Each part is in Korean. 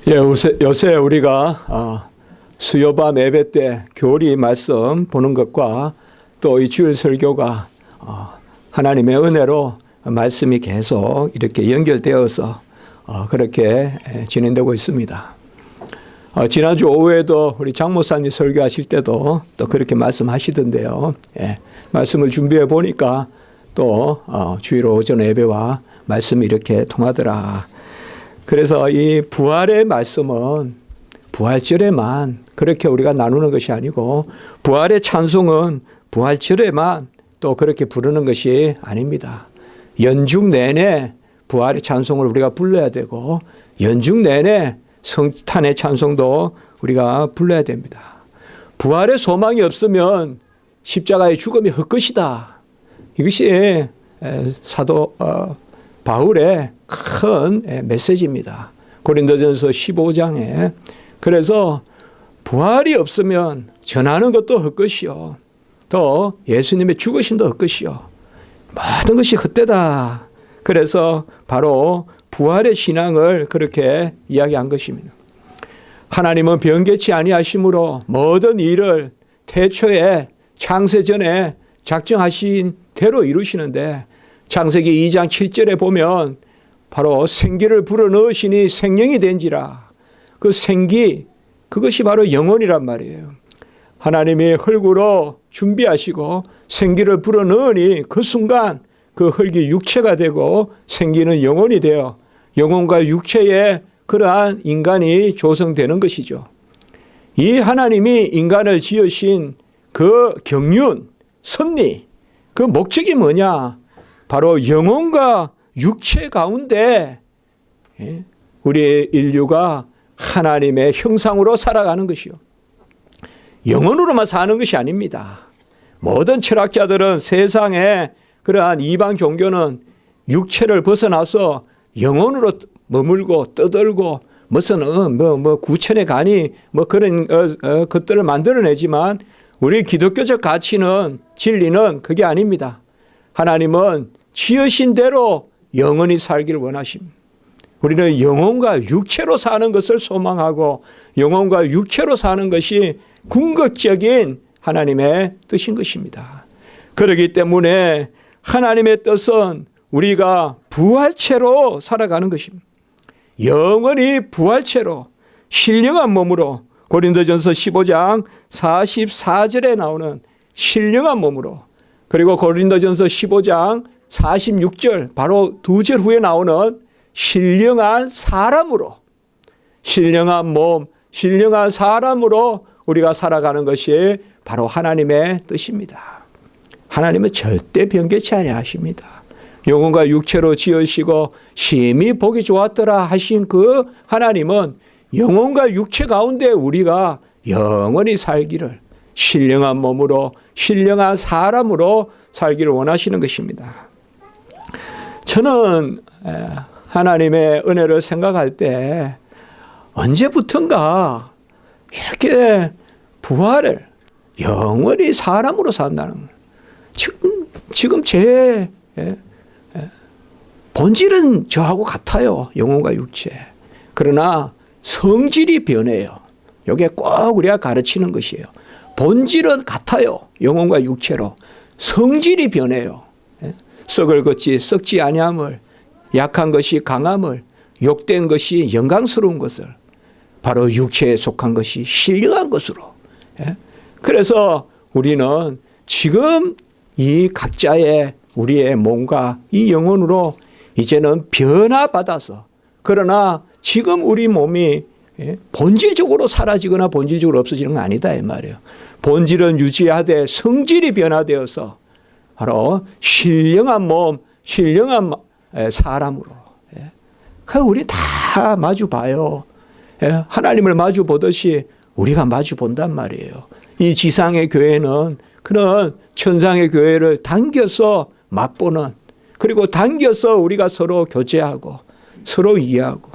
요새 우리가 수요밤 예배 때 교리 말씀 보는 것과 또 이 주일 설교가 하나님의 은혜로 말씀이 계속 이렇게 연결되어서 그렇게 진행되고 있습니다. 지난주 오후에도 우리 장 목사님 설교하실 때도 또 그렇게 말씀하시던데요. 말씀을 준비해 보니까 또 주일 오전 예배와 말씀이 이렇게 통하더라. 그래서 이 부활의 말씀은 부활절에만 그렇게 우리가 나누는 것이 아니고, 부활의 찬송은 부활절에만 또 그렇게 부르는 것이 아닙니다. 연중 내내 부활의 찬송을 우리가 불러야 되고, 연중 내내 성탄의 찬송도 우리가 불러야 됩니다. 부활의 소망이 없으면 십자가의 죽음이 헛것이다. 이것이 사도 바울의 큰 메시지입니다. 고린도전서 15장에. 그래서 부활이 없으면 전하는 것도 헛것이요, 또 예수님의 죽으심도 헛것이요, 모든 것이 헛되다. 그래서 바로 부활의 신앙을 그렇게 이야기한 것입니다. 하나님은 변개치 아니하심으로 모든 일을 태초에 창세전에 작정하신 대로 이루시는데, 창세기 2장 7절에 보면 바로 생기를 불어넣으시니 생명이 된지라. 그 생기, 그것이 바로 영혼이란 말이에요. 하나님이 흙으로 준비하시고 생기를 불어넣으니 그 순간 그 흙이 육체가 되고 생기는 영혼이 되어 영혼과 육체의 그러한 인간이 조성되는 것이죠. 이 하나님이 인간을 지으신 그 경륜, 섭리, 그 목적이 뭐냐? 바로 영혼과 육체 가운데 우리 인류가 하나님의 형상으로 살아가는 것이요, 영혼으로만 사는 것이 아닙니다. 모든 철학자들은 세상에 그러한 이방 종교는 육체를 벗어나서 영혼으로 머물고 떠들고 무슨 구천의 간이 그런 것들을 만들어내지만, 우리 기독교적 가치는, 진리는 그게 아닙니다. 하나님은 지으신 대로 영원히 살기를 원하십니다. 우리는 영혼과 육체로 사는 것을 소망하고 영혼과 육체로 사는 것이 궁극적인 하나님의 뜻인 것입니다. 그렇기 때문에 하나님의 뜻은 우리가 부활체로 살아가는 것입니다. 영원히 부활체로 신령한 몸으로, 고린도전서 15장 44절에 나오는 신령한 몸으로, 그리고 고린도전서 15장 46절 바로 두 절 후에 나오는 신령한 사람으로, 신령한 몸, 신령한 사람으로 우리가 살아가는 것이 바로 하나님의 뜻입니다. 하나님은 절대 변개치 아니하십니다. 영혼과 육체로 지으시고 심히 보기 좋았더라 하신 그 하나님은 영혼과 육체 가운데 우리가 영원히 살기를, 신령한 몸으로 신령한 사람으로 살기를 원하시는 것입니다. 저는 하나님의 은혜를 생각할 때 언제부턴가 이렇게 부활을 영원히 사람으로 산다는 거예요. 지금 제 본질은 저하고 같아요, 영혼과 육체. 그러나 성질이 변해요. 이게 꼭 우리가 가르치는 것이에요. 본질은 같아요, 영혼과 육체로. 성질이 변해요. 썩을 것이 썩지 아니함을, 약한 것이 강함을, 욕된 것이 영광스러운 것을, 바로 육체에 속한 것이 신령한 것으로. 그래서 우리는 지금 이 각자의 우리의 몸과 이 영혼으로 이제는 변화받아서, 그러나 지금 우리 몸이 본질적으로 사라지거나 본질적으로 없어지는 건 아니다 이 말이에요. 본질은 유지하되 성질이 변화되어서 바로 신령한 몸, 신령한 사람으로. 그러니까 우리 다 마주 봐요. 하나님을 마주 보듯이 우리가 마주 본단 말이에요. 이 지상의 교회는 그런 천상의 교회를 당겨서 맛보는, 그리고 당겨서 우리가 서로 교제하고 서로 이해하고,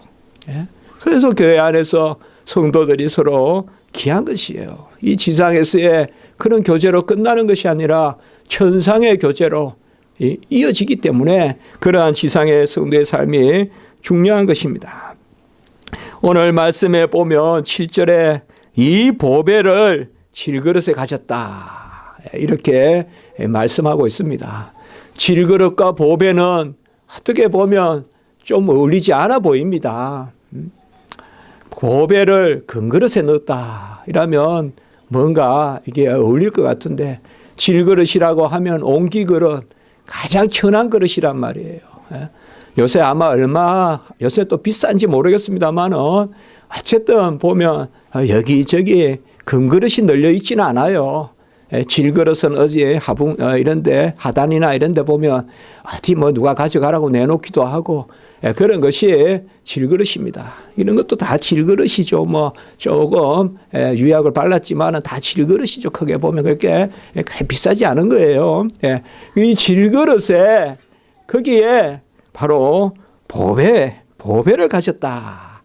그래서 교회 안에서 성도들이 서로 귀한 것이에요. 이 지상에서의 그런 교제로 끝나는 것이 아니라 천상의 교제로 이어지기 때문에 그러한 지상의 성도의 삶이 중요한 것입니다. 오늘 말씀에 보면 7절에 이 보배를 질그릇에 가졌다, 이렇게 말씀하고 있습니다. 질그릇과 보배는 어떻게 보면 좀 어울리지 않아 보입니다. 보배를 금그릇에 넣었다 이러면 뭔가 이게 어울릴 것 같은데, 질그릇이라고 하면 옹기그릇, 가장 천한 그릇이란 말이에요. 요새 아마 요새 또 비싼지 모르겠습니다만은 어쨌든 보면 여기저기 금그릇이 널려 있지는 않아요. 질그릇은 어디 이런데 하단이나 이런데 보면 어디 뭐 누가 가져가라고 내놓기도 하고 그런 것이 질그릇입니다. 이런 것도 다 질그릇이죠. 뭐 조금 유약을 발랐지만은 다 질그릇이죠. 크게 보면 그렇게 비싸지 않은 거예요. 이 질그릇에 거기에 바로 보배를 가졌다.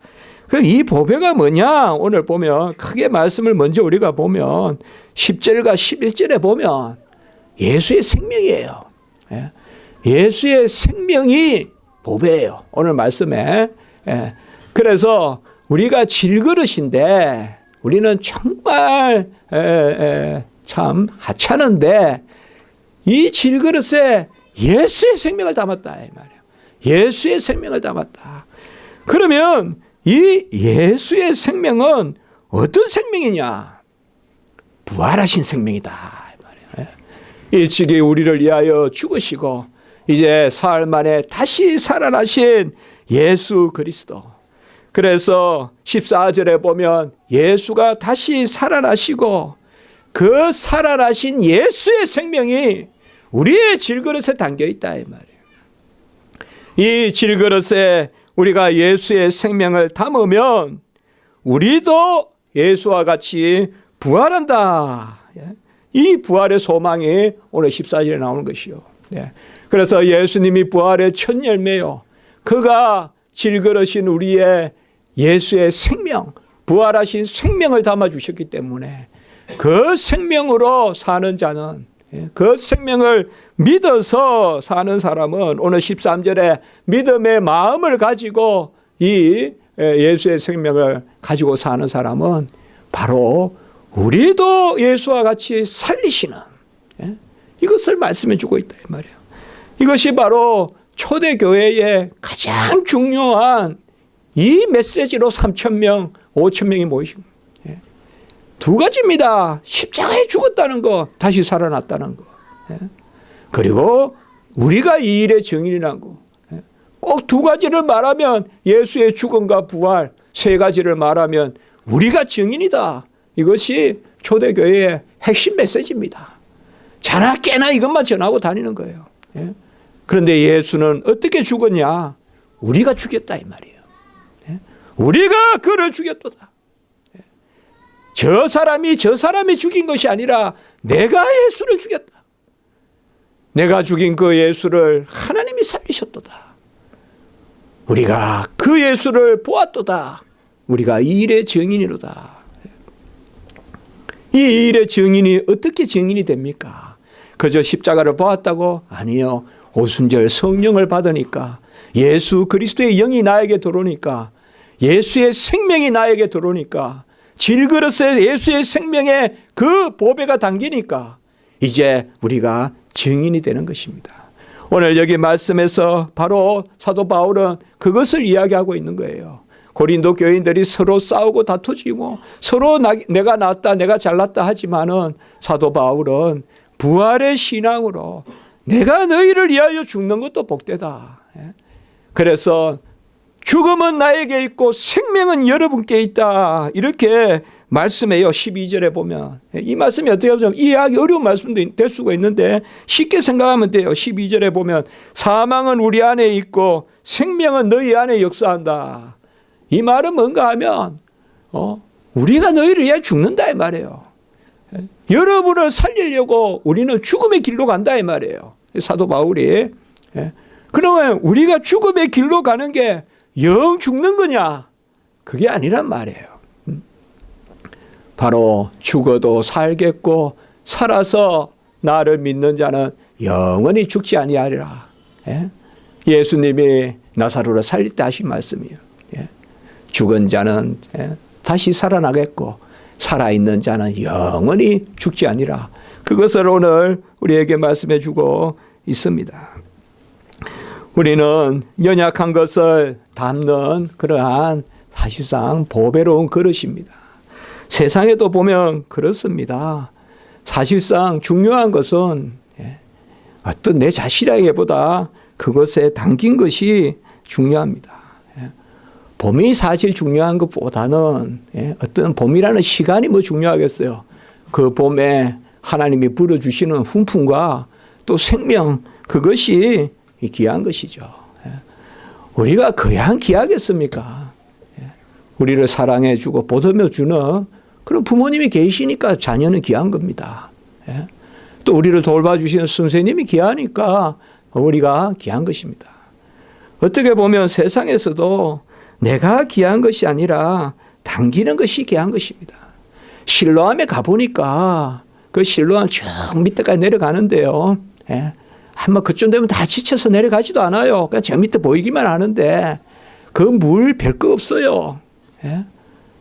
이 보배가 뭐냐? 오늘 보면 크게 말씀을 먼저 우리가 보면 10절과 11절에 보면 예수의 생명이에요. 예수의 생명이 보배예요. 오늘 말씀에. 그래서 우리가 질그릇인데 우리는 정말 참 하찮은데 이 질그릇에 예수의 생명을 담았다 이 말이에요. 예수의 생명을 담았다. 그러면 이 예수의 생명은 어떤 생명이냐? 부활하신 생명이다 이 말이에요. 일찍이 우리를 위하여 죽으시고 이제 사흘 만에 다시 살아나신 예수 그리스도. 그래서 14절에 보면 예수가 다시 살아나시고 그 살아나신 예수의 생명이 우리의 질그릇에 담겨 있다 이 말이에요. 이 질그릇에 우리가 예수의 생명을 담으면 우리도 예수와 같이 부활한다. 이 부활의 소망이 오늘 14절에 나오는 것이요. 그래서 예수님이 부활의 첫 열매요. 그가 질그릇인 우리의 예수의 생명, 부활하신 생명을 담아주셨기 때문에 그 생명으로 사는 자는, 그 생명을 믿어서 사는 사람은 오늘 13절에 믿음의 마음을 가지고 이 예수의 생명을 가지고 사는 사람은 바로 우리도 예수와 같이 살리시는 이것을 말씀해 주고 있다 이 말이에요. 이것이 바로 초대교회의 가장 중요한 이 메시지로 3,000명, 5,000명이 모이신 거예요. 두 가지입니다. 십자가에 죽었다는 거, 다시 살아났다는 거. 그리고 우리가 이 일의 증인이라는 거. 꼭 두 가지를 말하면 예수의 죽음과 부활, 세 가지를 말하면 우리가 증인이다. 이것이 초대교회의 핵심 메시지입니다. 자나 깨나 이것만 전하고 다니는 거예요. 그런데 예수는 어떻게 죽었냐? 우리가 죽였다 이 말이에요. 우리가 그를 죽였도다. 저 사람이 죽인 것이 아니라 내가 예수를 죽였다. 내가 죽인 그 예수를 하나님이 살리셨도다. 우리가 그 예수를 보았도다. 우리가 이 일의 증인이로다. 이 일의 증인이 어떻게 증인이 됩니까? 그저 십자가를 보았다고? 아니요. 오순절 성령을 받으니까, 예수 그리스도의 영이 나에게 들어오니까, 예수의 생명이 나에게 들어오니까, 질그릇에 예수의 생명에 그 보배가 담기니까 이제 우리가 증인이 되는 것입니다. 오늘 여기 말씀에서 바로 사도 바울은 그것을 이야기하고 있는 거예요. 고린도 교인들이 서로 싸우고 다투지고 서로 내가 낫다 내가 잘났다 하지만은 사도 바울은 부활의 신앙으로 내가 너희를 위하여 죽는 것도 복되다. 그래서 죽음은 나에게 있고 생명은 여러분께 있다. 이렇게 말씀해요. 12절에 보면. 이 말씀이 어떻게 보면 이해하기 어려운 말씀도 될 수가 있는데 쉽게 생각하면 돼요. 12절에 보면 사망은 우리 안에 있고 생명은 너희 안에 역사한다. 이 말은 뭔가 하면 우리가 너희를 위해 죽는다 이 말이에요. 여러분을 살리려고 우리는 죽음의 길로 간다 이 말이에요. 사도 바울이. 그러면 우리가 죽음의 길로 가는 게 영 죽는 거냐? 그게 아니란 말이에요. 바로 죽어도 살겠고 살아서 나를 믿는 자는 영원히 죽지 아니하리라. 예수님이 나사로를 살릴 때 하신 말씀이에요. 죽은 자는 다시 살아나겠고 살아있는 자는 영원히 죽지 아니라. 그것을 오늘 우리에게 말씀해 주고 있습니다. 우리는 연약한 것을 담는 그러한 사실상 보배로운 그릇입니다. 세상에도 보면 그렇습니다. 사실상 중요한 것은 어떤 내 자신에게보다 그것에 담긴 것이 중요합니다. 봄이 사실 중요한 것보다는 어떤 봄이라는 시간이 뭐 중요하겠어요. 그 봄에 하나님이 불어주시는 훈풍과 또 생명, 그것이 귀한 것이죠. 우리가 그냥 귀하겠습니까? 우리를 사랑해 주고 보듬어 주는 그런 부모님이 계시니까 자녀는 귀한 겁니다. 또 우리를 돌봐주시는 선생님이 귀하니까 우리가 귀한 것입니다. 어떻게 보면 세상에서도 내가 귀한 것이 아니라 당기는 것이 귀한 것입니다. 실로암에 가보니까 그 실로암 쭉 밑에까지 내려가는데요. 한번 그쯤 되면 다 지쳐서 내려가지도 않아요. 그냥 저 밑에 보이기만 하는데 그 물 별 거 없어요.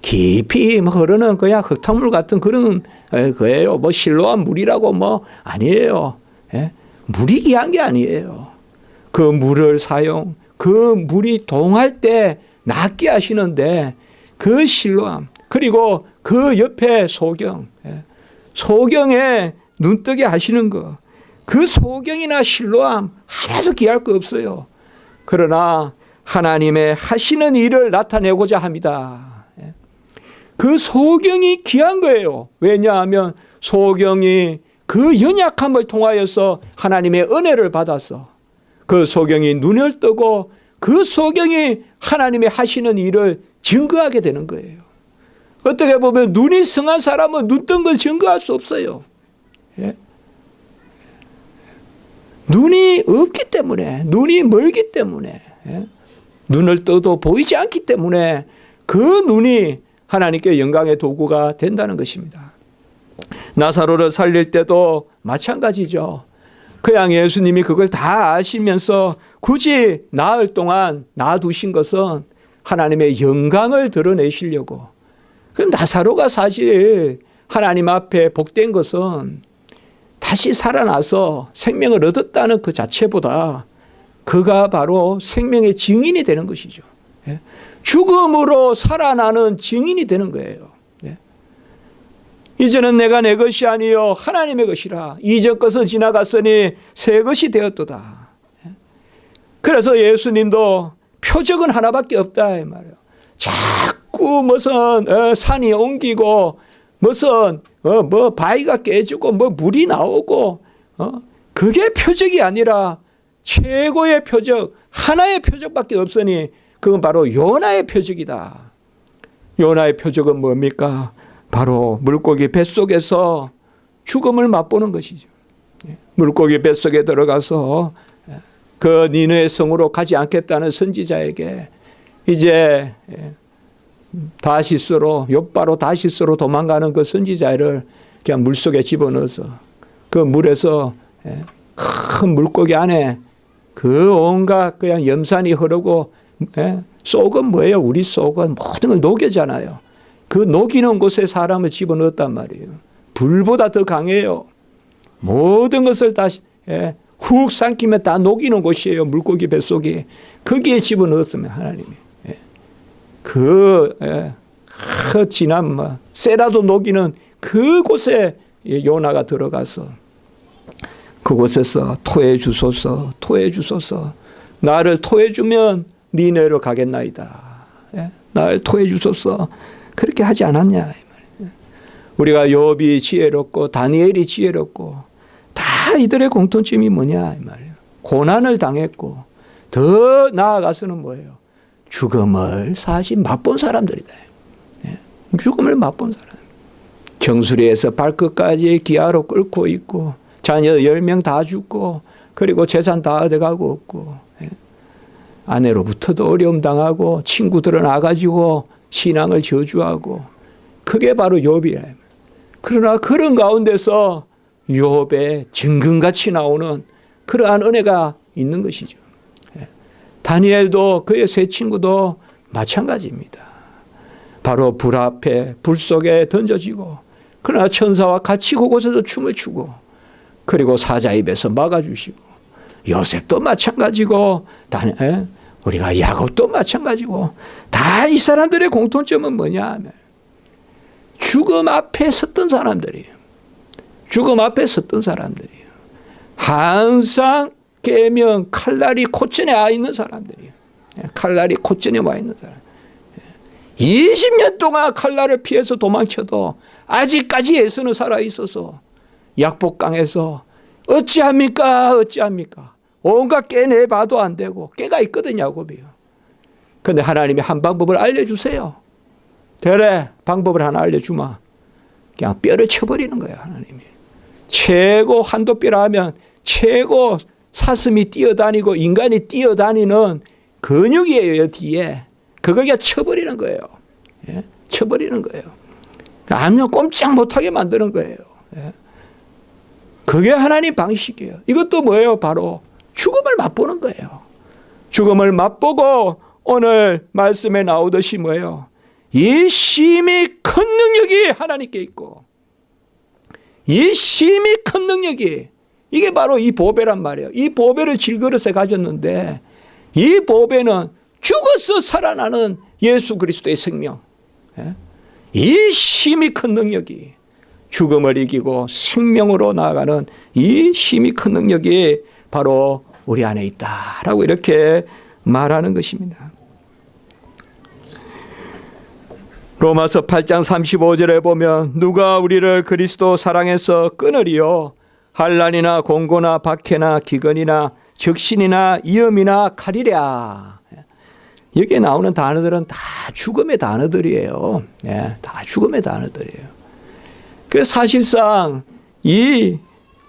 깊이 흐르는 그냥 흙탕물 같은 그런 거예요. 뭐 실로암 물이라고 뭐 아니에요. 물이 귀한 게 아니에요. 그 물을 그 물이 동할 때 낫게 하시는데 그 실로암, 그리고 그 옆에 소경, 소경에 눈뜨게 하시는 거, 그 소경이나 실로암 하나도 귀할 거 없어요. 그러나 하나님의 하시는 일을 나타내고자 합니다. 그 소경이 귀한 거예요. 왜냐하면 소경이 그 연약함을 통하여서 하나님의 은혜를 받아서 그 소경이 눈을 뜨고 그 소경이 하나님의 하시는 일을 증거하게 되는 거예요. 어떻게 보면 눈이 성한 사람은 눈 뜬 걸 증거할 수 없어요. 눈이 없기 때문에, 눈이 멀기 때문에, 눈을 떠도 보이지 않기 때문에 그 눈이 하나님께 영광의 도구가 된다는 것입니다. 나사로를 살릴 때도 마찬가지죠. 그냥 예수님이 그걸 다 아시면서 굳이 나흘 동안 놔두신 것은 하나님의 영광을 드러내시려고. 그럼 나사로가 사실 하나님 앞에 복된 것은 다시 살아나서 생명을 얻었다는 그 자체보다 그가 바로 생명의 증인이 되는 것이죠. 죽음으로 살아나는 증인이 되는 거예요. 이제는 내가 내 것이 아니요 하나님의 것이라. 이전 것은 지나갔으니 새 것이 되었도다. 그래서 예수님도 표적은 하나밖에 없다 이 말이에요. 자꾸 무슨 산이 옮기고 무슨 뭐 바위가 깨지고 뭐 물이 나오고 그게 표적이 아니라 최고의 표적, 하나의 표적밖에 없으니 그건 바로 요나의 표적이다. 요나의 표적은 뭡니까? 바로 물고기 뱃속에서 죽음을 맛보는 것이죠. 물고기 뱃속에 들어가서 그 니느웨 성으로 가지 않겠다는 선지자에게 이제 다시스로, 욥바로 다시스로 도망가는 그 선지자를 그냥 물속에 집어넣어서 그 물에서 큰 물고기 안에 그 온갖 그냥 염산이 흐르고, 속은 뭐예요? 우리 속은 모든 걸 녹이잖아요. 그 녹이는 곳에 사람을 집어넣었단 말이에요. 불보다 더 강해요. 모든 것을 다 훅 삼키면 다 녹이는 곳이에요. 물고기 뱃속이. 거기에 집어넣었으면 하나님이. 진한 쇠라도 녹이는 그곳에 요나가 들어가서 그곳에서 토해 주소서, 토해 주소서. 나를 토해 주면 니네로 가겠나이다. 나를 토해 주소서. 그렇게 하지 않았냐. 우리가 욥이 지혜롭고 다니엘이 지혜롭고 다 이들의 공통점이 뭐냐 이 말이에요. 고난을 당했고 더 나아가서는 뭐예요? 죽음을 사실 맛본 사람들이다. 죽음을 맛본 사람. 정수리에서 발끝까지 기아로 끓고 있고 자녀 10명 다 죽고 그리고 재산 다 얻어가고 없고 아내로부터도 어려움 당하고 친구들은 와가지고 신앙을 저주하고 그게 바로 욥이에요. 그러나 그런 가운데서 욥의 증근같이 나오는 그러한 은혜가 있는 것이죠. 다니엘도 그의 세 친구도 마찬가지입니다. 바로 불 앞에 불 속에 던져지고 그러나 천사와 같이 그곳에서 춤을 추고 그리고 사자 입에서 막아주시고 요셉도 마찬가지고 우리가 야곱도 마찬가지고 다 이 사람들의 공통점은 뭐냐 하면 죽음 앞에 섰던 사람들이에요. 죽음 앞에 섰던 사람들이에요. 항상 계명 칼날이 콧전에 와 있는 사람들이에요. 칼날이 콧전에 와 있는 사람. 20년 동안 칼날을 피해서 도망쳐도 아직까지 예수는 살아있어서 약복강에서 어찌합니까? 어찌합니까? 온갖 깨내봐도 안 되고 깨가 있거든요. 야곱이요. 그런데 하나님이 한 방법을 알려주세요. 되래 방법을 하나 알려주마. 그냥 뼈를 쳐버리는 거예요. 하나님이. 최고 한도뼈라 하면 최고 사슴이 뛰어다니고 인간이 뛰어다니는 근육이에요. 뒤에. 그걸 그냥 쳐버리는 거예요. 예? 쳐버리는 거예요. 아니면 꼼짝 못하게 만드는 거예요. 예? 그게 하나님 방식이에요. 이것도 뭐예요? 바로 죽음을 맛보는 거예요. 죽음을 맛보고 오늘 말씀에 나오듯이 뭐예요? 이 심히 큰 능력이 하나님께 있고 이 심히 큰 능력이 이게 바로 이 보배란 말이에요. 이 보배를 질그릇에 가졌는데 이 보배는 죽어서 살아나는 예수 그리스도의 생명. 이 심히 큰 능력이 죽음을 이기고 생명으로 나아가는 이 힘이 큰 능력이 바로 우리 안에 있다라고 이렇게 말하는 것입니다. 로마서 8장 35절에 보면 누가 우리를 그리스도 사랑에서 끊으리요 환난이나 공고나 박해나 기근이나 적신이나 위험이나 칼이랴. 여기에 나오는 단어들은 다 죽음의 단어들이에요. 네, 다 죽음의 단어들이에요. 그 사실상 이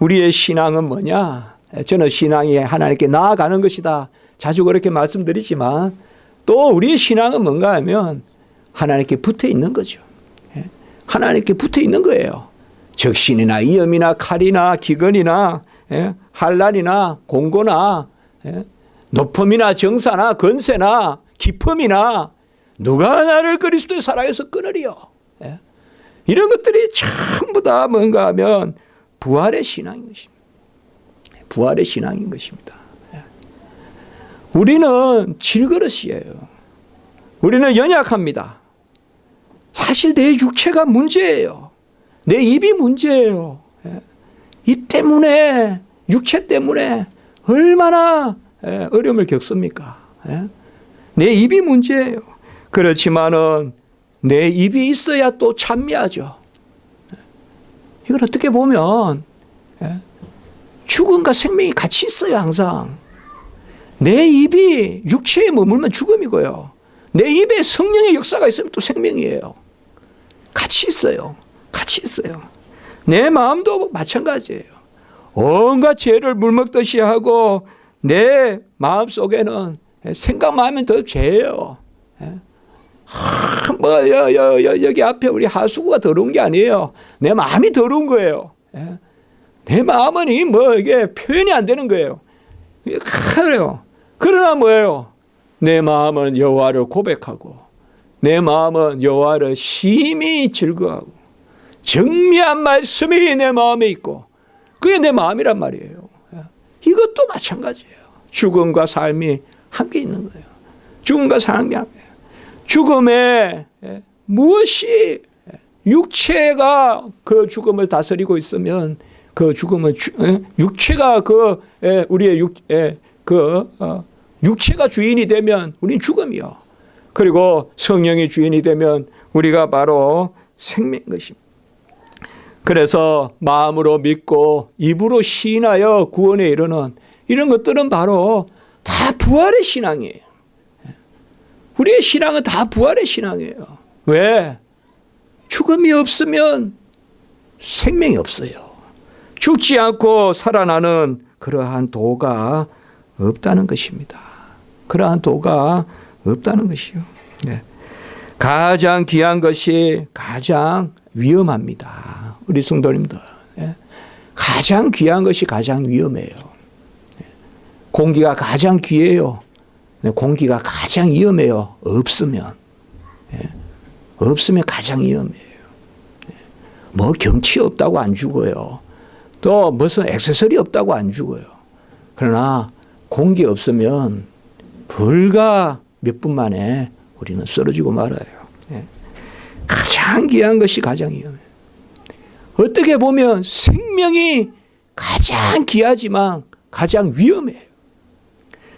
우리의 신앙은 뭐냐? 저는 신앙이 하나님께 나아가는 것이다. 자주 그렇게 말씀드리지만 또 우리의 신앙은 뭔가 하면 하나님께 붙어 있는 거죠. 하나님께 붙어 있는 거예요. 적신이나 위험이나 칼이나 기근이나 환난이나 공고나 높음이나 정사나 건세나 기품이나 누가 나를 그리스도의 사랑에서 끊으리요. 이런 것들이 전부 다 뭔가 하면 부활의 신앙인 것입니다. 부활의 신앙인 것입니다. 우리는 질그릇이에요. 우리는 연약합니다. 사실 내 육체가 문제예요. 내 입이 문제예요. 입 때문에 육체 때문에 얼마나 어려움을 겪습니까? 내 입이 문제예요. 그렇지만은 내 입이 있어야 또 찬미하죠. 이걸 어떻게 보면 죽음과 생명이 같이 있어요. 항상. 내 입이 육체에 머물면 죽음이고요. 내 입에 성령의 역사가 있으면 또 생명이에요. 같이 있어요. 같이 있어요. 내 마음도 마찬가지예요. 온갖 죄를 물먹듯이 하고 내 마음 속에는 생각만 하면 더 죄예요. 여기 앞에 우리 하수구가 더러운 게 아니에요. 내 마음이 더러운 거예요. 내 마음은 이게 표현이 안 되는 거예요. 그래요. 그러나 뭐예요? 내 마음은 여호와를 고백하고 내 마음은 여호와를 심히 즐거워하고 정미한 말씀이 내 마음에 있고 그게 내 마음이란 말이에요. 이것도 마찬가지예요. 죽음과 삶이 함께 있는 거예요. 죽음과 삶이 함께. 죽음에 무엇이 육체가 그 죽음을 다스리고 있으면 그 죽음은 육체가 우리의 육체가 주인이 되면 우리는 죽음이요. 그리고 성령이 주인이 되면 우리가 바로 생명인 것입니다. 그래서 마음으로 믿고 입으로 시인하여 구원에 이르는 이런 것들은 바로 다 부활의 신앙이에요. 우리의 신앙은 다 부활의 신앙이에요. 왜? 죽음이 없으면 생명이 없어요. 죽지 않고 살아나는 그러한 도가 없다는 것입니다. 그러한 도가 없다는 것이요. 네. 가장 귀한 것이 가장 위험합니다. 우리 성도님들. 네. 가장 귀한 것이 가장 위험해요. 네. 공기가 가장 귀해요. 공기가 가장 위험해요. 없으면. 없으면 가장 위험해요. 뭐 경치 없다고 안 죽어요. 또 무슨 액세서리 없다고 안 죽어요. 그러나 공기 없으면 불과 몇 분 만에 우리는 쓰러지고 말아요. 가장 귀한 것이 가장 위험해요. 어떻게 보면 생명이 가장 귀하지만 가장 위험해요.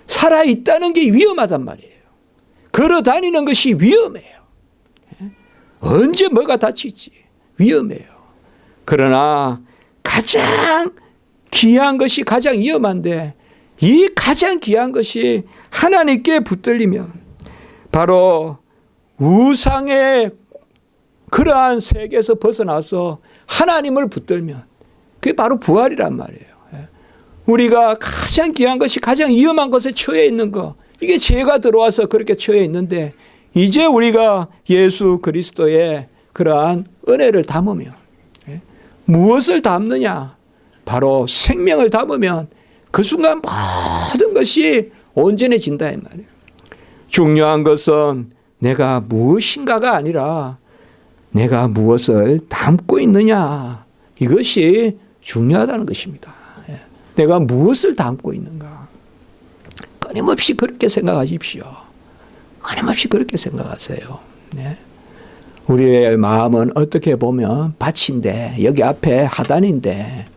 살아있다는 게 위험하단 말이에요. 걸어 다니는 것이 위험해요. 언제 뭐가 다칠지 위험해요. 그러나 가장 귀한 것이 가장 위험한데 이 가장 귀한 것이 하나님께 붙들리면 바로 우상의 그러한 세계에서 벗어나서 하나님을 붙들면 그게 바로 부활이란 말이에요. 우리가 가장 귀한 것이 가장 위험한 것에 처해 있는 것, 이게 죄가 들어와서 그렇게 처해 있는데 이제 우리가 예수 그리스도의 그러한 은혜를 담으면 무엇을 담느냐? 바로 생명을 담으면 그 순간 모든 것이 온전해진다 이 말이에요. 중요한 것은 내가 무엇인가가 아니라 내가 무엇을 담고 있느냐, 이것이 중요하다는 것입니다. 내가 무엇을 담고 있는가. 끊임없이 그렇게 생각하십시오. 끊임없이 그렇게 생각하세요. 우리의 마음은 어떻게 보면 밭인데 여기 앞에 하단인데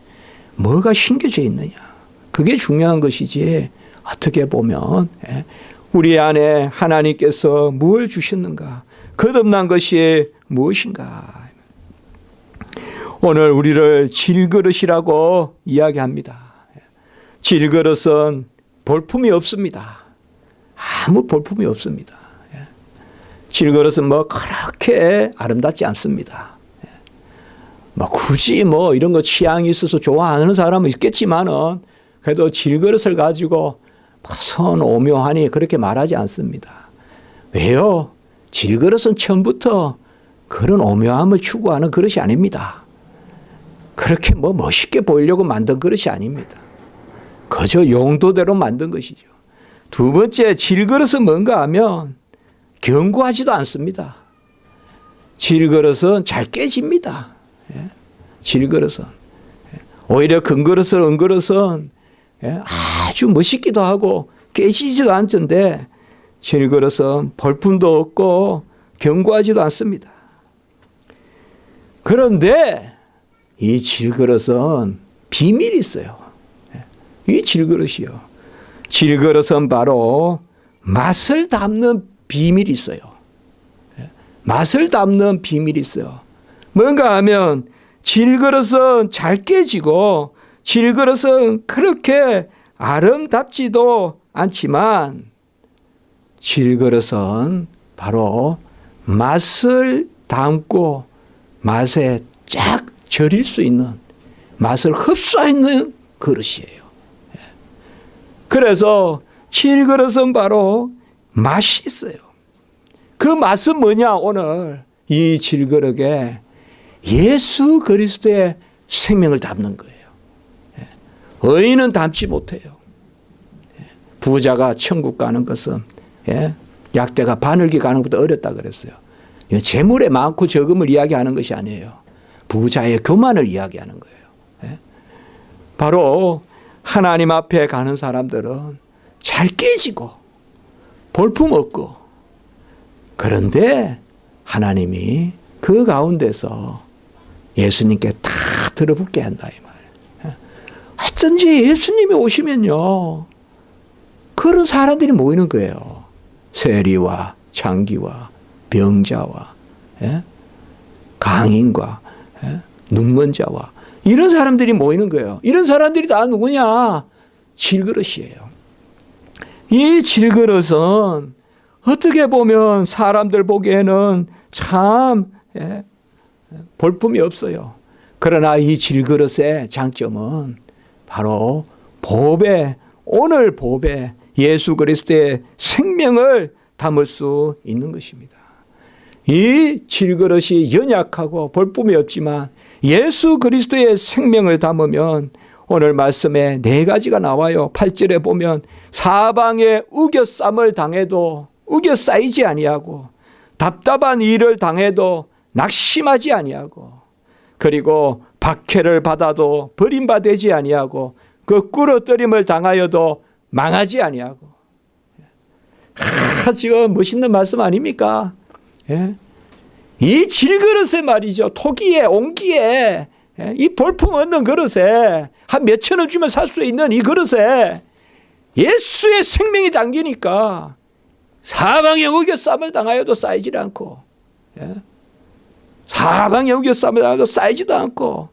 뭐가 심겨져 있느냐. 그게 중요한 것이지 어떻게 보면 우리 안에 하나님께서 뭘 주셨는가. 거듭난 것이 무엇인가. 오늘 우리를 질그릇이라고 이야기합니다. 질그릇은 볼품이 없습니다. 아무 볼품이 없습니다. 질그릇은 뭐 그렇게 아름답지 않습니다. 뭐 굳이 뭐 이런 거 취향이 있어서 좋아하는 사람은 있겠지만은 그래도 질그릇을 가지고 선 오묘하니 그렇게 말하지 않습니다. 왜요? 질그릇은 처음부터 그런 오묘함을 추구하는 그릇이 아닙니다. 그렇게 뭐 멋있게 보이려고 만든 그릇이 아닙니다. 그저 용도대로 만든 것이죠. 두 번째, 질그릇은 뭔가 하면 견고하지도 않습니다. 질그릇은 잘 깨집니다. 질그릇은. 오히려 금그릇은 은그릇은 아주 멋있기도 하고 깨지지도 않던데 질그릇은 볼품도 없고 견고하지도 않습니다. 그런데 이 질그릇은 비밀이 있어요. 이 질그릇이요. 질그릇은 바로 맛을 담는 비밀이 있어요. 맛을 담는 비밀이 있어요. 뭔가 하면 질그릇은 잘 깨지고 질그릇은 그렇게 아름답지도 않지만 질그릇은 바로 맛을 담고 맛에 쫙 절일 수 있는, 맛을 흡수하는 그릇이에요. 그래서 질그릇은 바로 맛이 있어요. 그 맛은 뭐냐? 오늘 이 질그릇에 예수 그리스도의 생명을 담는 거예요. 의인은 담지 못해요. 부자가 천국 가는 것은 약대가 바늘기 가는 것보다 어렵다 그랬어요. 재물의 많고 적음을 이야기하는 것이 아니에요. 부자의 교만을 이야기하는 거예요. 바로 하나님 앞에 가는 사람들은 잘 깨지고 볼품 없고, 그런데 하나님이 그 가운데서 예수님께 다 들어붙게 한다 이 말이에요. 어쩐지 예수님이 오시면요 그런 사람들이 모이는 거예요. 세리와 장기와 병자와 강인과 눈먼 자와 이런 사람들이 모이는 거예요. 이런 사람들이 다 누구냐? 질그릇이에요. 이 질그릇은 어떻게 보면 사람들 보기에는 참 볼품이 없어요. 그러나 이 질그릇의 장점은 바로 보배, 오늘 보배 예수 그리스도의 생명을 담을 수 있는 것입니다. 이 질그릇이 연약하고 볼품이 없지만 예수 그리스도의 생명을 담으면 오늘 말씀에 4가지가 나와요. 8절에 보면 사방에 우겨쌈을 당해도 우겨싸이지 아니하고 답답한 일을 당해도 낙심하지 아니하고, 그리고 박해를 받아도 버림받지 아니하고, 거꾸로뜨림을 당하여도 망하지 아니하고. 지금 멋있는 말씀 아닙니까? 예? 이 질그릇에 말이죠. 토기에 옹기에 이 볼품 없는 그릇에 한 몇천 원 주면 살 수 있는 이 그릇에 예수의 생명이 담기니까 사방에 우겨쌈을 당하여도 쌓이지 않고, 사방에 우겨쌈을 당하여도 쌓이지도 않고,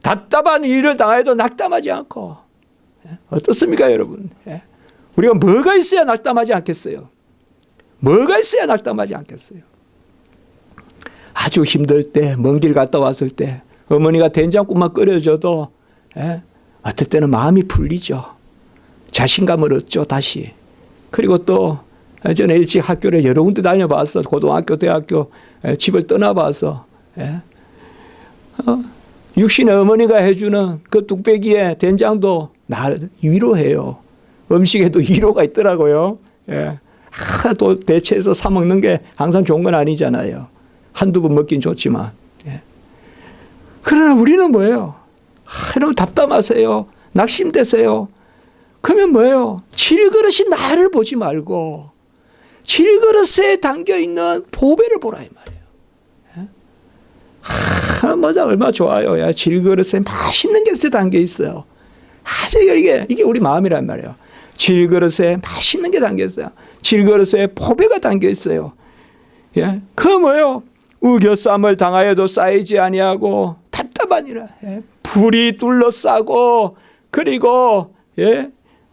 답답한 일을 당하여도 낙담하지 않고. 어떻습니까, 여러분? 우리가 뭐가 있어야 낙담하지 않겠어요? 뭐가 있어야 낙담하지 않겠어요? 아주 힘들 때, 먼 길 갔다 왔을 때 어머니가 된장국만 끓여줘도 어떨 때는 마음이 풀리죠. 자신감을 얻죠, 다시. 그리고 또 전에 일찍 학교를 여러 군데 다녀봐서, 고등학교, 대학교, 집을 떠나봐서 육신의 어머니가 해주는 그 뚝배기에 된장도 나 위로해요. 음식에도 위로가 있더라고요. 또 대체해서 사 먹는 게 항상 좋은 건 아니잖아요. 한두 번 먹긴 좋지만. 그러나 우리는 뭐예요? 여러분 답답하세요? 낙심되세요? 그러면 뭐예요? 질그릇이 나를 보지 말고 질그릇에 담겨있는 보배를 보라 이 말이에요. 맞아, 얼마나 좋아요. 야, 질그릇에 맛있는 게 담겨있어요. 아주 이게 우리 마음이란 말이에요. 질그릇에 맛있는 게 담겨있어요. 질그릇에 보배가 담겨있어요. 예? 그 뭐예요? 우겨쌈을 당하여도 쌓이지 아니하고, 답답한 일을 불이 둘러싸고, 그리고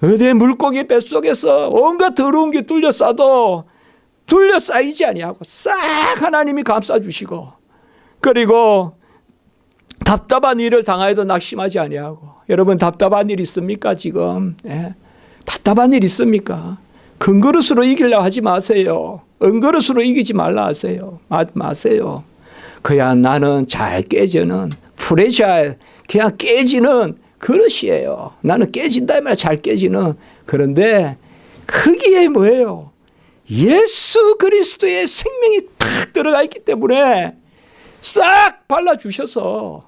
어디 물고기 뱃속에서 온갖 더러운 게 둘러싸도 둘러싸이지 아니하고 싹 하나님이 감싸주시고, 그리고 답답한 일을 당하여도 낙심하지 아니하고. 여러분 답답한 일 있습니까 지금? 답답한 일 있습니까? 큰 그릇으로 이기려고 하지 마세요. 은그릇으로 이기지 말라 하세요. 마세요. 그냥 나는 잘 깨지는 프레샤일, 그냥 깨지는 그릇이에요. 나는 깨진다 말이야. 잘 깨지는. 그런데 거기에 뭐예요? 예수 그리스도의 생명이 탁 들어가 있기 때문에 싹 발라주셔서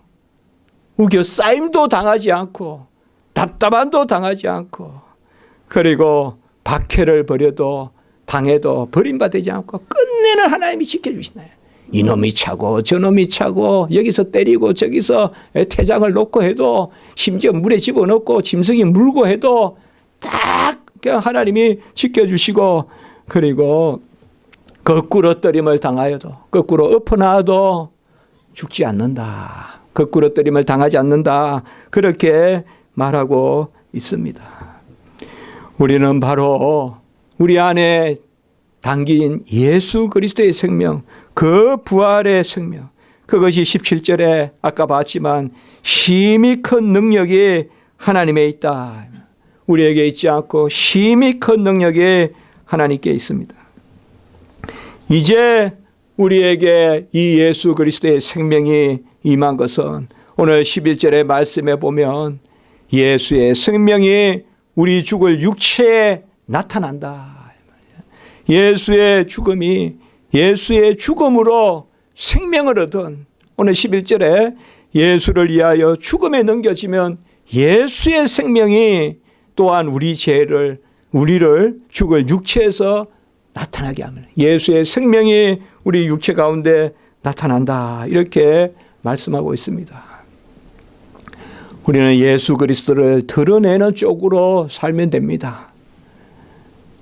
우겨 쌓임도 당하지 않고, 답답함도 당하지 않고, 그리고 박해를 벌여도 당해도 버림받지 않고 끝내는 하나님이 지켜주시나요? 이놈이 차고 저놈이 차고 여기서 때리고 저기서 태장을 놓고 해도, 심지어 물에 집어넣고 짐승이 물고 해도 딱 그냥 하나님이 지켜주시고, 그리고 거꾸로 뜨림을 당하여도, 거꾸로 엎어놔도 죽지 않는다. 거꾸로 뜨림을 당하지 않는다. 그렇게 말하고 있습니다. 우리는 바로 우리 안에 담긴 예수 그리스도의 생명, 그 부활의 생명, 그것이 17절에 아까 봤지만 힘이 큰 능력이 하나님에 있다. 우리에게 있지 않고 힘이 큰 능력이 하나님께 있습니다. 이제 우리에게 이 예수 그리스도의 생명이 임한 것은 오늘 11절의 말씀에 보면 예수의 생명이 우리 죽을 육체에 나타난다. 예수의 죽음이, 예수의 죽음으로 생명을 얻은, 오늘 11절에 예수를 위하여 죽음에 넘겨지면 예수의 생명이 또한 우리 죄를, 우리를 죽을 육체에서 나타나게 합니다. 예수의 생명이 우리 육체 가운데 나타난다. 이렇게 말씀하고 있습니다. 우리는 예수 그리스도를 드러내는 쪽으로 살면 됩니다.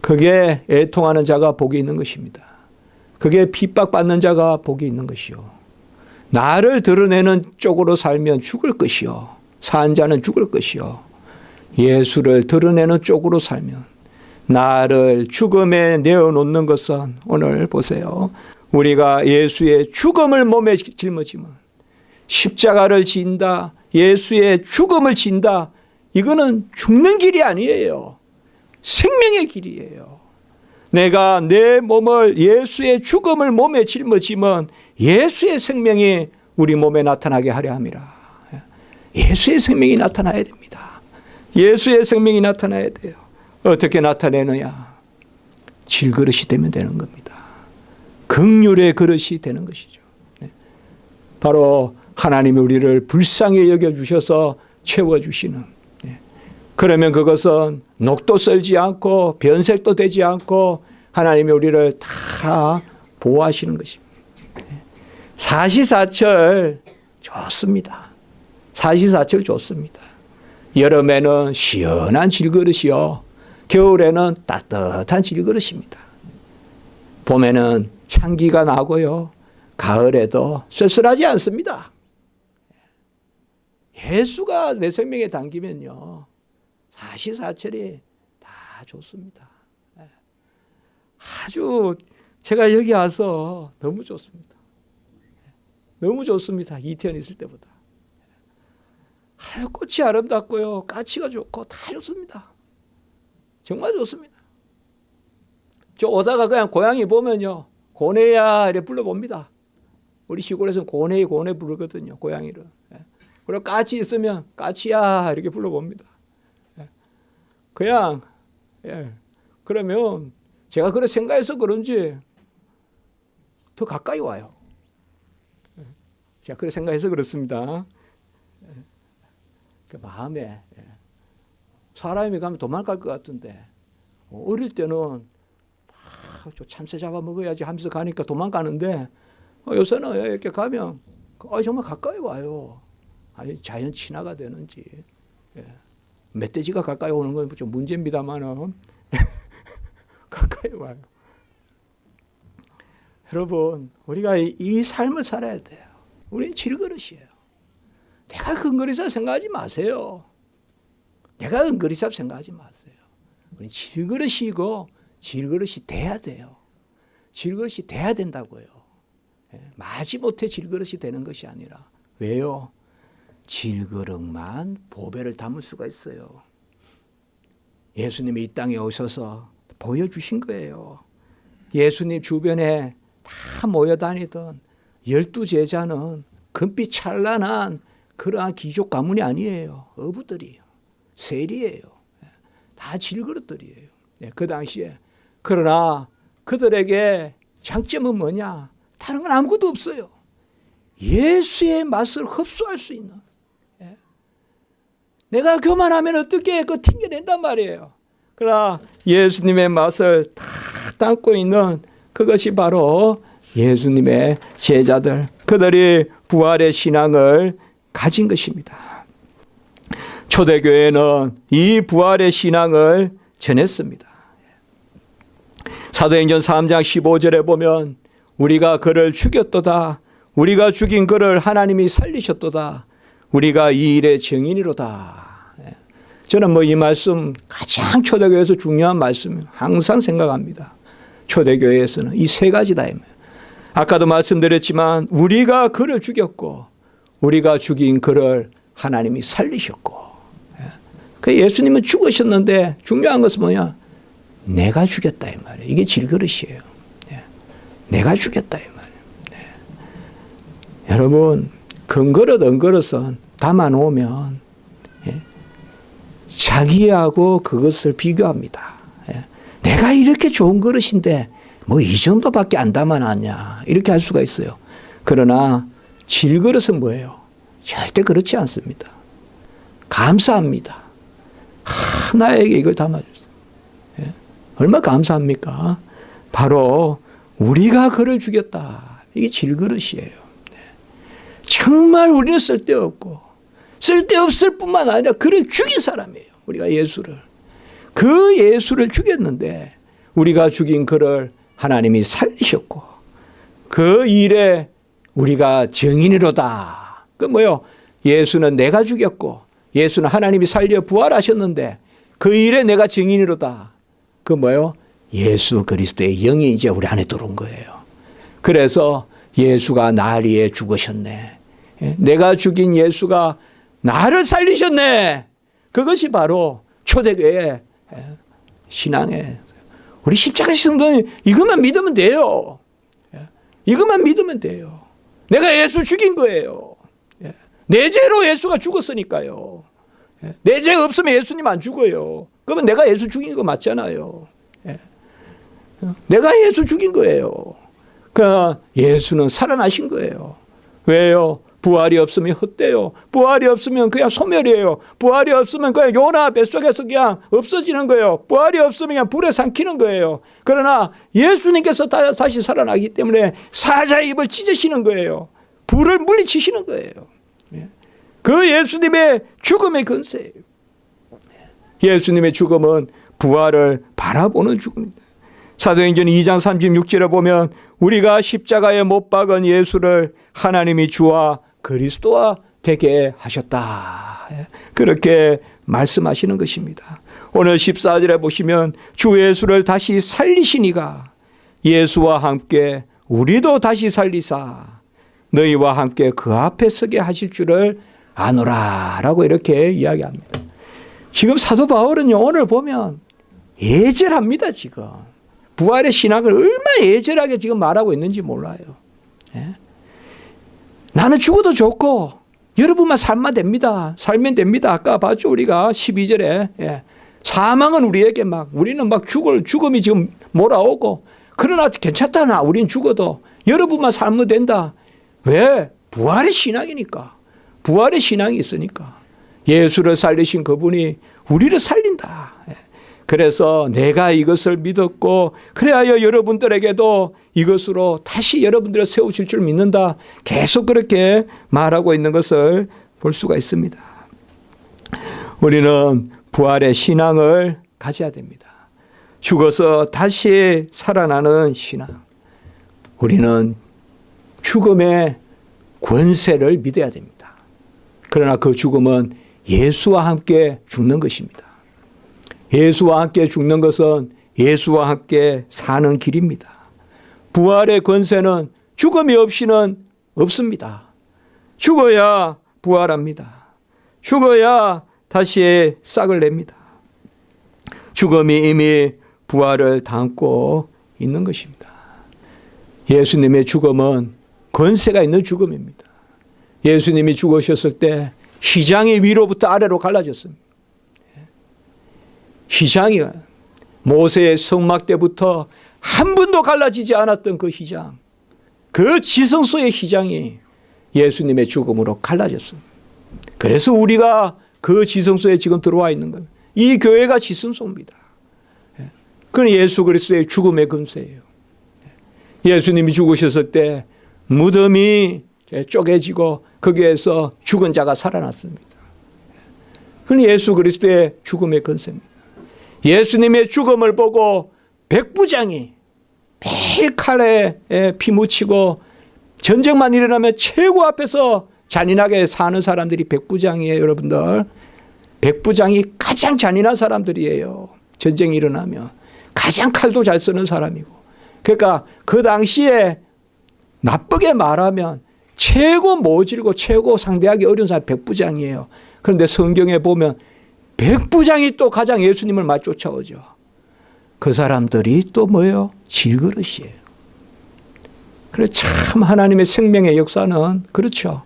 그게 애통하는 자가 복이 있는 것입니다. 그게 핍박받는 자가 복이 있는 것이요. 나를 드러내는 쪽으로 살면 죽을 것이요. 산 자는 죽을 것이요. 예수를 드러내는 쪽으로 살면, 나를 죽음에 내어놓는 것은, 오늘 보세요. 우리가 예수의 죽음을 몸에 짊어지면, 십자가를 진다, 예수의 죽음을 진다, 이거는 죽는 길이 아니에요. 생명의 길이에요. 내가 내 몸을, 예수의 죽음을 몸에 짊어지면 예수의 생명이 우리 몸에 나타나게 하려 함이라. 예수의 생명이 나타나야 됩니다. 예수의 생명이 나타나야 돼요. 어떻게 나타내느냐? 질그릇이 되면 되는 겁니다. 긍휼의 그릇이 되는 것이죠. 바로 하나님이 우리를 불쌍히 여겨주셔서 채워주시는. 그러면 그것은 녹도 썰지 않고 변색도 되지 않고 하나님이 우리를 다 보호하시는 것입니다. 사시사철 좋습니다. 사시사철 좋습니다. 여름에는 시원한 질그릇이요. 겨울에는 따뜻한 질그릇입니다. 봄에는 향기가 나고요. 가을에도 쓸쓸하지 않습니다. 예수가 내 생명에 담기면요. 사시사철이 다 좋습니다. 아주 제가 여기 와서 너무 좋습니다. 너무 좋습니다. 이태원 있을 때보다. 꽃이 아름답고요. 가치가 좋고 다 좋습니다. 정말 좋습니다. 저 오다가 그냥 고양이 보면요. 고뇌야 이렇게 불러봅니다. 우리 시골에서는 고뇌 부르거든요. 고양이를. 그리고 까치 있으면 까치야 이렇게 불러봅니다. 그냥 그러면 제가 그렇게 생각해서 그런지 더 가까이 와요. 제가 그렇게 생각해서 그렇습니다. 그 마음에 사람이 가면 도망갈 것 같은데 어릴 때는 참새 잡아 먹어야지 하면서 가니까 도망가는데 요새는 이렇게 가면 정말 가까이 와요. 아니 자연 친화가 되는지 멧돼지가 가까이 오는 건 좀 문제입니다만은 가까이 와요. 여러분 우리가 이 삶을 살아야 돼요. 우리는 질그릇이에요. 내가 근거리삽 생각하지 마세요. 내가 근거리삽 생각하지 마세요. 우리는 질그릇이고 질그릇이 돼야 돼요. 질그릇이 돼야 된다고요. 마지못해 질그릇이 되는 것이 아니라 왜요? 질그릇만 보배를 담을 수가 있어요. 예수님이 이 땅에 오셔서 보여주신 거예요. 예수님 주변에 다 모여다니던 12제자는 금빛 찬란한 그러한 귀족 가문이 아니에요. 어부들이에요. 세리예요. 다 질그릇들이에요. 그 당시에. 그러나 그들에게 장점은 뭐냐? 다른 건 아무것도 없어요. 예수의 맛을 흡수할 수 있는. 내가 교만하면 어떻게 그거 튕겨낸단 말이에요. 그러나 예수님의 맛을 다 담고 있는 그것이 바로 예수님의 제자들. 그들이 부활의 신앙을 가진 것입니다. 초대교회는 이 부활의 신앙을 전했습니다. 사도행전 3장 15절에 보면 우리가 그를 죽였도다. 우리가 죽인 그를 하나님이 살리셨도다. 우리가 이 일의 증인이로다. 저는 이 말씀 가장 초대교회에서 중요한 말씀 항상 생각합니다. 초대교회에서는 이 세 가지다. 아까도 말씀드렸지만 우리가 그를 죽였고 우리가 죽인 그를 하나님이 살리셨고 그 예수님은 죽으셨는데 중요한 것은 뭐냐? 내가 죽였다 이 말이에요. 이게 질그릇이에요. 내가 죽였다 이 말이에요. 여러분 금그릇 은그릇은 담아놓으면 자기하고 그것을 비교합니다. 내가 이렇게 좋은 그릇인데 이 정도밖에 안 담아놨냐 이렇게 할 수가 있어요. 그러나 질그릇은 뭐예요? 절대 그렇지 않습니다. 감사합니다. 나에게 이걸 담아줬어요. 얼마나 감사합니까? 바로 우리가 그를 죽였다. 이게 질그릇이에요. 정말 우리는 쓸데없고 쓸데없을 뿐만 아니라 그를 죽인 사람이에요. 우리가 예수를. 그 예수를 죽였는데 우리가 죽인 그를 하나님이 살리셨고 그 일에 우리가 증인이로다. 그 뭐요? 예수는 내가 죽였고 예수는 하나님이 살려 부활하셨는데 그 일에 내가 증인이로다. 그 뭐요? 예수 그리스도의 영이 이제 우리 안에 들어온 거예요. 그래서 예수가 날 위해 죽으셨네. 내가 죽인 예수가 나를 살리셨네. 그것이 바로 초대교회 신앙의 우리 십자가 성도는 이것만 믿으면 돼요. 이것만 믿으면 돼요. 내가 예수 죽인 거예요. 내 죄로 예수가 죽었으니까요. 내 죄 없으면 예수님 안 죽어요. 그러면 내가 예수 죽인 거 맞잖아요. 내가 예수 죽인 거예요. 그러나 예수는 살아나신 거예요. 왜요? 부활이 없으면 헛되요. 부활이 없으면 그냥 소멸이에요. 부활이 없으면 그냥 요나 뱃속에서 그냥 없어지는 거예요. 부활이 없으면 그냥 불에 삼키는 거예요. 그러나 예수님께서 다시 살아나기 때문에 사자의 입을 찢으시는 거예요. 불을 물리치시는 거예요. 그 예수님의 죽음의 근세예요. 예수님의 죽음은 부활을 바라보는 죽음입니다. 사도행전 2장 36절에 보면 우리가 십자가에 못 박은 예수를 하나님이 주와 그리스도와 되게 하셨다. 그렇게 말씀하시는 것입니다. 오늘 14절에 보시면 주 예수를 다시 살리시니가 예수와 함께 우리도 다시 살리사 너희와 함께 그 앞에 서게 하실 줄을 아노라 라고 이렇게 이야기합니다. 지금 사도 바울은요, 오늘 보면 애절합니다. 지금 부활의 신학을 얼마나 애절하게 지금 말하고 있는지 몰라요. 예? 나는 죽어도 좋고 여러분만 살면 됩니다. 살면 됩니다. 아까 봤죠, 우리가 12절에 예. 사망은 우리에게 우리는 죽음이 지금 몰아오고, 그러나 괜찮다. 우린 죽어도 여러분만 살면 된다. 왜? 부활의 신앙이니까. 부활의 신앙이 있으니까. 예수를 살리신 그분이 우리를 살린다. 그래서 내가 이것을 믿었고 그래야 여러분들에게도 이것으로 다시 여러분들을 세우실 줄 믿는다. 계속 그렇게 말하고 있는 것을 볼 수가 있습니다. 우리는 부활의 신앙을 가져야 됩니다. 죽어서 다시 살아나는 신앙. 우리는 죽음의 권세를 믿어야 됩니다. 그러나 그 죽음은 예수와 함께 죽는 것입니다. 예수와 함께 죽는 것은 예수와 함께 사는 길입니다. 부활의 권세는 죽음이 없이는 없습니다. 죽어야 부활합니다. 죽어야 다시 싹을 냅니다. 죽음이 이미 부활을 담고 있는 것입니다. 예수님의 죽음은 권세가 있는 죽음입니다. 예수님이 죽으셨을 때 휘장이 위로부터 아래로 갈라졌습니다. 휘장이 모세의 성막 때부터 한 번도 갈라지지 않았던 그 휘장, 그 지성소의 휘장이 예수님의 죽음으로 갈라졌습니다. 그래서 우리가 그 지성소에 지금 들어와 있는 겁니다. 이 교회가 지성소입니다. 그건 예수 그리스도의 죽음의 근세예요. 예수님이 죽으셨을 때 무덤이 쪼개지고 거기에서 죽은 자가 살아났습니다. 그건 예수 그리스도의 죽음의 근세입니다. 예수님의 죽음을 보고 백부장이 매일 칼에 피 묻히고 전쟁만 일어나면 최고 앞에서 잔인하게 사는 사람들이 백부장이에요. 여러분들, 백부장이 가장 잔인한 사람들이에요. 전쟁이 일어나면 가장 칼도 잘 쓰는 사람이고, 그러니까 그 당시에 나쁘게 말하면 최고 모질고 최고 상대하기 어려운 사람이 백부장이에요. 그런데 성경에 보면 백부장이 또 가장 예수님을 많이 쫓아오죠. 그 사람들이 또 뭐예요? 질그릇이에요. 그래, 참 하나님의 생명의 역사는 그렇죠.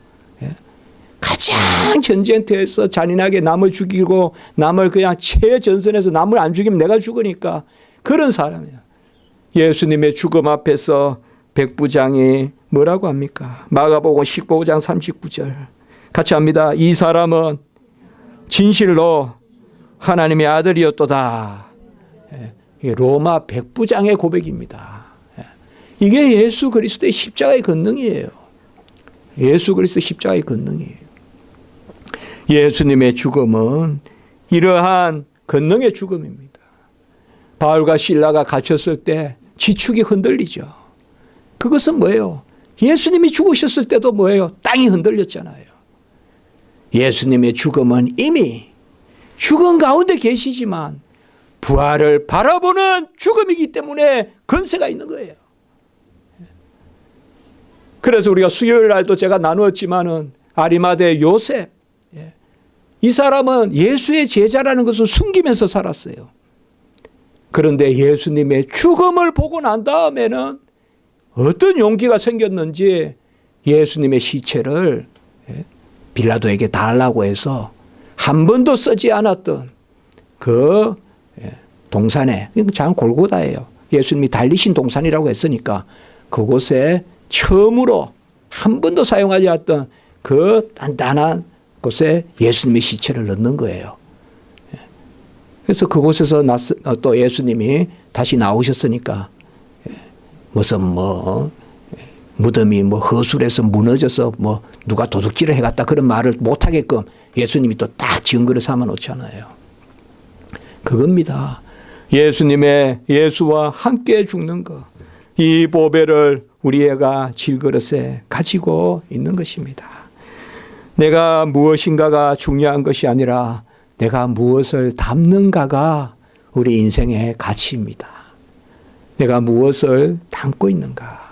가장 전쟁터에서 잔인하게 남을 죽이고 남을 그냥 최전선에서 남을 안 죽이면 내가 죽으니까 그런 사람이에요. 예수님의 죽음 앞에서 백부장이 뭐라고 합니까? 마가복음 15장 39절 같이 합니다. 이 사람은 진실로 하나님의 아들이었도다. 로마 백부장의 고백입니다. 이게 예수 그리스도의 십자가의 권능이에요. 예수 그리스도의 십자가의 권능이에요. 예수님의 죽음은 이러한 권능의 죽음입니다. 바울과 실라가 갇혔을 때 지축이 흔들리죠. 그것은 뭐예요? 예수님이 죽으셨을 때도 뭐예요? 땅이 흔들렸잖아요. 예수님의 죽음은 이미 죽음 가운데 계시지만 부활을 바라보는 죽음이기 때문에 권세가 있는 거예요. 그래서 우리가 수요일 날도 제가 나누었지만은 아리마대 요셉, 이 사람은 예수의 제자라는 것을 숨기면서 살았어요. 그런데 예수님의 죽음을 보고 난 다음에는 어떤 용기가 생겼는지 예수님의 시체를 빌라도에게 달라고 해서 한 번도 쓰지 않았던 그 동산에, 참 골고다예요. 예수님이 달리신 동산이라고 했으니까 그곳에 처음으로 한 번도 사용하지 않았던 그 단단한 곳에 예수님의 시체를 넣는 거예요. 그래서 그곳에서 또 예수님이 다시 나오셨으니까 무슨 무덤이 허술해서 무너져서 누가 도둑질을 해갔다 그런 말을 못하게끔 예수님이 또 딱 증거를 삼아 놓잖아요. 그겁니다. 예수와 함께 죽는 것. 이 보배를 우리 애가 질그릇에 가지고 있는 것입니다. 내가 무엇인가가 중요한 것이 아니라 내가 무엇을 담는가가 우리 인생의 가치입니다. 내가 무엇을 담고 있는가.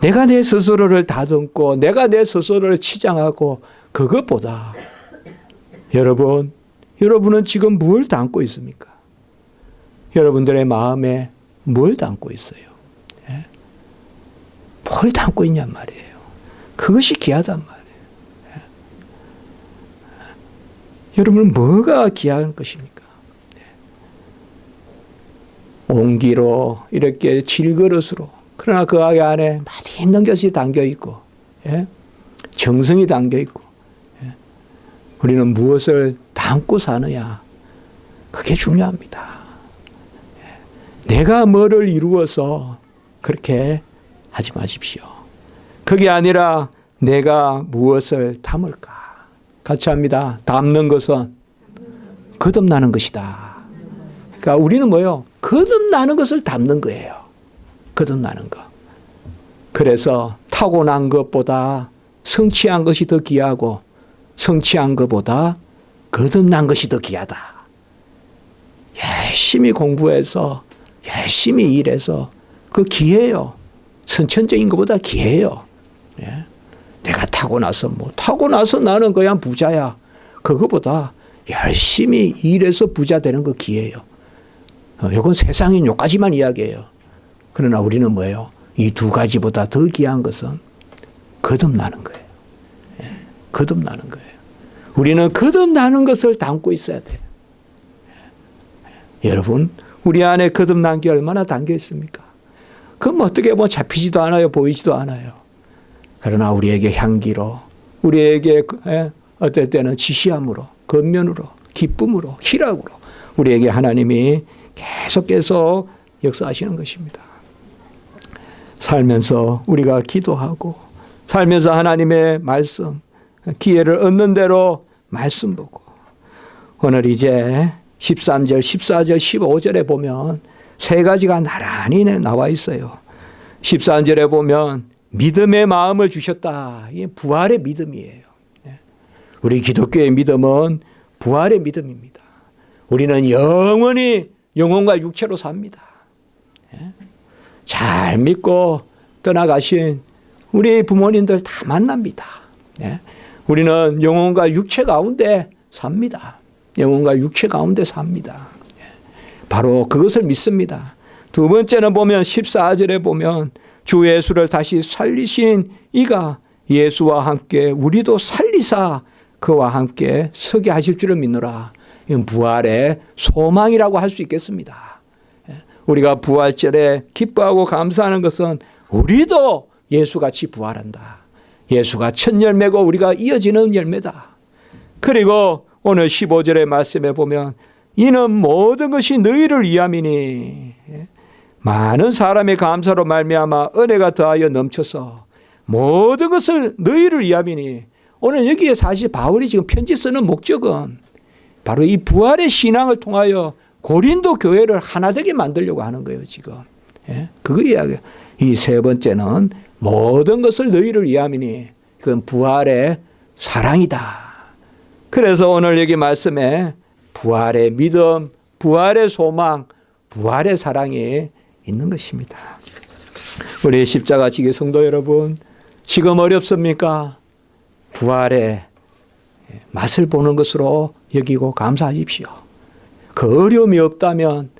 내가 내 스스로를 다듬고 내가 내 스스로를 치장하고 그것보다 여러분은 지금 뭘 담고 있습니까? 여러분들의 마음에 뭘 담고 있어요? 뭘 담고 있냔 말이에요. 그것이 귀하단 말이에요. 여러분 뭐가 귀한 것입니까? 옹기로 이렇게 질그릇으로 그러나 그 안에 맛있는 것이 담겨 있고 정성이 담겨 있고 우리는 무엇을 담고 사느냐 그게 중요합니다. 내가 뭐를 이루어서 그렇게 하지 마십시오. 그게 아니라 내가 무엇을 담을까. 같이 합니다. 담는 것은 거듭나는 것이다. 그러니까 우리는 뭐예요? 거듭나는 것을 담는 거예요. 거듭나는 것. 그래서 타고난 것보다 성취한 것이 더 귀하고 성취한 것보다 거듭난 것이 더 귀하다. 열심히 공부해서 열심히 일해서 그 귀해요. 선천적인 것보다 귀해요. 내가 타고나서 나는 그냥 부자야. 그거보다 열심히 일해서 부자 되는 거 귀해요. 이건 세상인 요까지만 이야기해요. 그러나 우리는 뭐예요? 이 두 가지보다 더 귀한 것은 거듭나는 거예요. 거듭나는 거예요. 우리는 거듭나는 것을 담고 있어야 돼요. 여러분, 우리 안에 거듭난 게 얼마나 담겨 있습니까? 그럼 어떻게 잡히지도 않아요. 보이지도 않아요. 그러나 우리에게 향기로, 우리에게 어떨 때는 지시함으로, 겉면으로, 기쁨으로, 희락으로 우리에게 하나님이 계속 역사하시는 것입니다. 살면서 우리가 기도하고 살면서 하나님의 말씀, 기회를 얻는 대로 말씀 보고 오늘 이제 13절, 14절, 15절에 보면 세 가지가 나란히 나와 있어요. 13절에 보면 믿음의 마음을 주셨다. 이게 부활의 믿음이에요. 우리 기독교의 믿음은 부활의 믿음입니다. 우리는 영원히 영혼과 육체로 삽니다. 잘 믿고 떠나가신 우리 부모님들 다 만납니다. 우리는 영혼과 육체 가운데 삽니다. 영혼과 육체 가운데 삽니다. 바로 그것을 믿습니다. 두 번째는 보면 14절에 보면 주 예수를 다시 살리신 이가 예수와 함께 우리도 살리사 그와 함께 서게 하실 줄을 믿노라. 이건 부활의 소망이라고 할 수 있겠습니다. 우리가 부활절에 기뻐하고 감사하는 것은 우리도 예수같이 부활한다. 예수가 첫 열매고 우리가 이어지는 열매다. 그리고 오늘 15절의 말씀에 보면 이는 모든 것이 너희를 위함이니 많은 사람의 감사로 말미암아 은혜가 더하여 넘쳐서 모든 것을 너희를 위함이니 오늘 여기에 사실 바울이 지금 편지 쓰는 목적은 바로 이 부활의 신앙을 통하여 고린도 교회를 하나 되게 만들려고 하는 거예요, 지금. 그거 이야기예요. 이 세 번째는 모든 것을 너희를 위함이니 그건 부활의 사랑이다. 그래서 오늘 여기 말씀에 부활의 믿음, 부활의 소망, 부활의 사랑이 있는 것입니다. 우리 십자가 지기 성도 여러분, 지금 어렵습니까? 부활의 맛을 보는 것으로 여기고 감사하십시오. 그 어려움이 없다면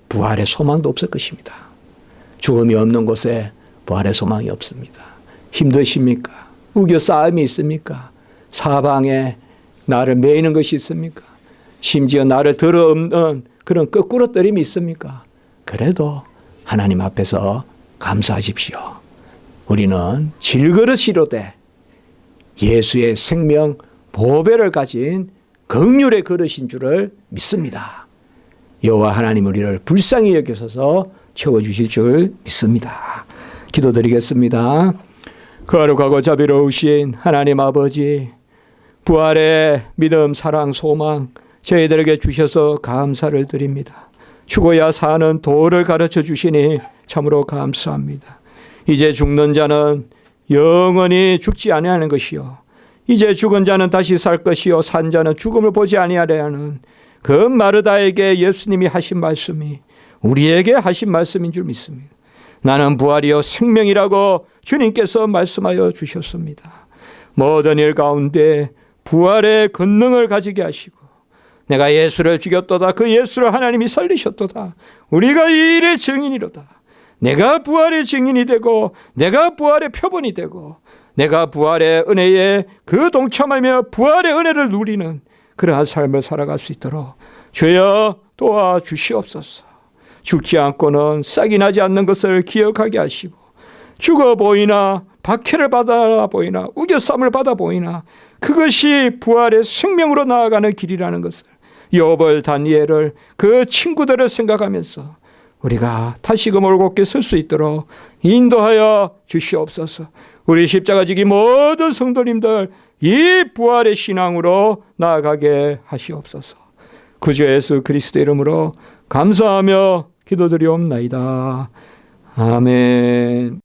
부활의 소망도 없을 것입니다. 죽음이 없는 곳에 부활의 소망이 없습니다. 힘드십니까? 우겨싸움이 있습니까? 사방에 나를 매이는 것이 있습니까? 심지어 나를 들어엎는 그런 거꾸로 떨림이 있습니까? 그래도 하나님 앞에서 감사하십시오. 우리는 질그릇이로되 예수의 생명 보배를 가진 긍휼의 그릇인 줄을 믿습니다. 여호와 하나님 우리를 불쌍히 여기셔서 채워주실 줄 믿습니다. 기도드리겠습니다. 거룩하고 자비로우신 하나님 아버지, 부활의 믿음, 사랑, 소망 저희들에게 주셔서 감사를 드립니다. 죽어야 사는 도를 가르쳐 주시니 참으로 감사합니다. 이제 죽는 자는 영원히 죽지 아니하는 것이요, 이제 죽은 자는 다시 살 것이요, 산 자는 죽음을 보지 아니하리라는 그 마르다에게 예수님이 하신 말씀이 우리에게 하신 말씀인 줄 믿습니다. 나는 부활이요 생명이라고 주님께서 말씀하여 주셨습니다. 모든 일 가운데 부활의 권능을 가지게 하시고, 내가 예수를 죽였도다, 그 예수를 하나님이 살리셨도다, 우리가 이 일의 증인이로다. 내가 부활의 증인이 되고, 내가 부활의 표본이 되고, 내가 부활의 은혜에 그 동참하며 부활의 은혜를 누리는 그러한 삶을 살아갈 수 있도록 주여 도와주시옵소서. 죽지 않고는 싹이 나지 않는 것을 기억하게 하시고, 죽어 보이나 박해를 받아 보이나 우겨쌈을 받아 보이나 그것이 부활의 생명으로 나아가는 길이라는 것을, 욥을, 다니엘을, 그 친구들을 생각하면서 우리가 다시금 올곧게 설 수 있도록 인도하여 주시옵소서. 우리 십자가지기 모든 성도님들 이 부활의 신앙으로 나아가게 하시옵소서. 구주 예수 그리스도 이름으로 감사하며 기도드리옵나이다. 아멘.